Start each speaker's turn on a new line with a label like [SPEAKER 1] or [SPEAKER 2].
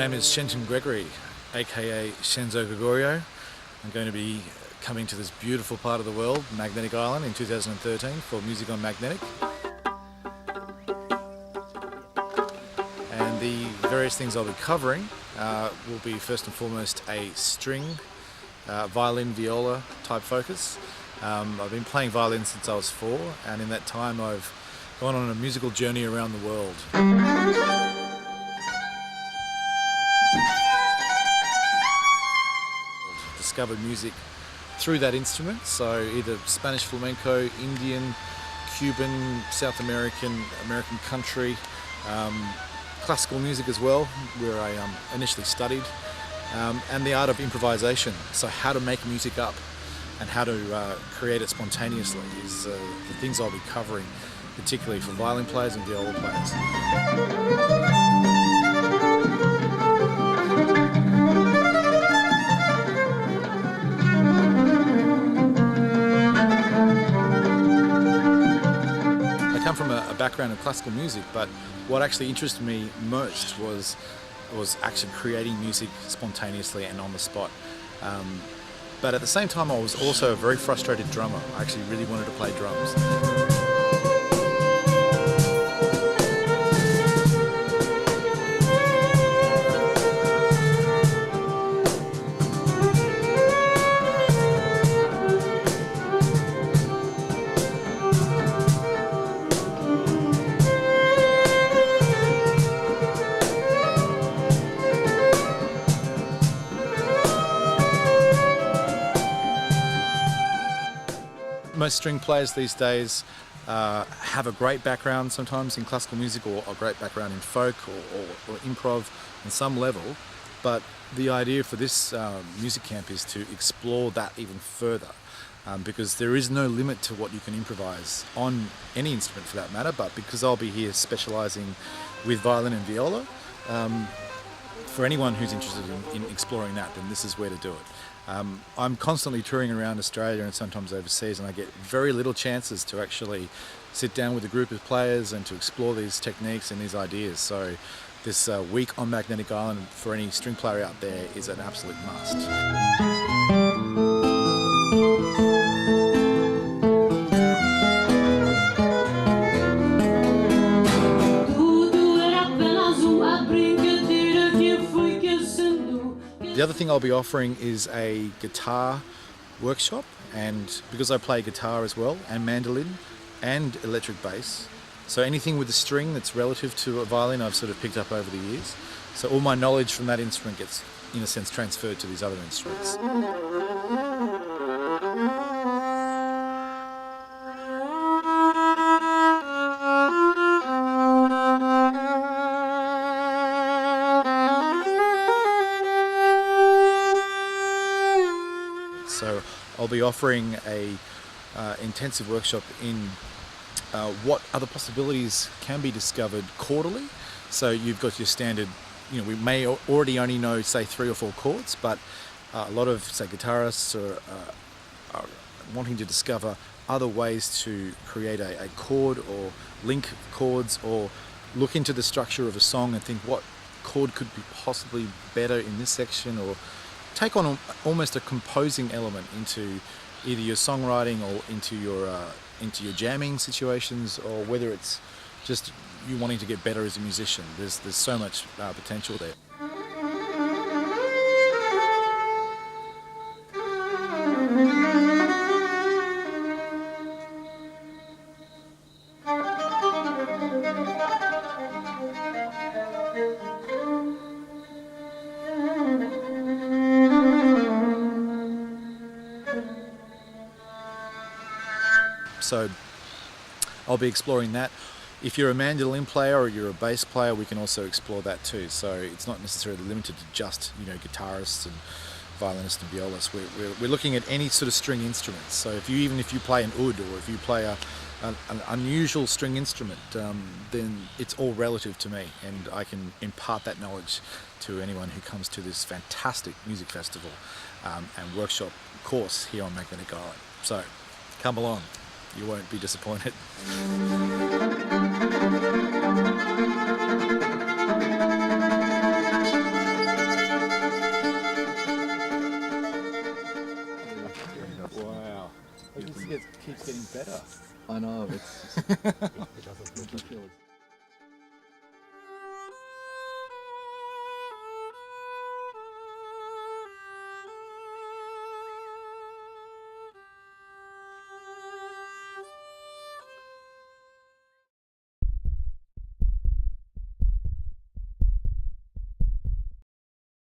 [SPEAKER 1] name is Shenzo Gregorio, aka Shenzo Gregorio. I'm going to be coming to this beautiful part of the world, Magnetic Island, in 2013 for Music on Magnetic. And the various things I'll be covering will be first and foremost a string, violin, viola type focus. I've been playing violin since I was 4, and in that time I've gone on a musical journey around the world. Discovered music through that instrument, so either Spanish flamenco, Indian, Cuban, South American country, classical music as well, where I initially studied, and the art of improvisation, so how to make music up and how to create it spontaneously is the things I'll be covering, particularly for violin players and viola players. I come from a background in classical music, but what actually interested me most was actually creating music spontaneously and on the spot. But at the same time, I was also a very frustrated drummer. I actually really wanted to play drums. Most string players these days have a great background sometimes in classical music, or a great background in folk or improv on some level, but the idea for this music camp is to explore that even further, because there is no limit to what you can improvise on any instrument for that matter, but because I'll be here specialising with violin and viola, for anyone who's interested in exploring that, then this is where to do it. I'm constantly touring around Australia and sometimes overseas, and I get very little chances to actually sit down with a group of players and to explore these techniques and these ideas. So this week on Magnetic Island for any string player out there is an absolute must. The other thing I'll be offering is a guitar workshop, and because I play guitar as well, and mandolin, and electric bass, so anything with a string that's relative to a violin I've sort of picked up over the years. So all my knowledge from that instrument gets, in a sense, transferred to these other instruments. So I'll be offering a intensive workshop in what other possibilities can be discovered chordally. So you've got your standard, we may already only know, say, 3 or 4 chords, but a lot of, say, guitarists are wanting to discover other ways to create a chord or link chords, or look into the structure of a song and think what chord could be possibly better in this section, or take on almost a composing element into either your songwriting or into your jamming situations, or whether it's just you wanting to get better as a musician. There's so much potential there. So I'll be exploring that. If you're a mandolin player or you're a bass player, we can also explore that too. So it's not necessarily limited to just guitarists and violinists and violists. We're looking at any sort of string instruments. So even if you play an oud, or if you play an unusual string instrument, then it's all relative to me, and I can impart that knowledge to anyone who comes to this fantastic music festival and workshop course here on Magnetic Island. So come along. You won't be disappointed.
[SPEAKER 2] It doesn't look like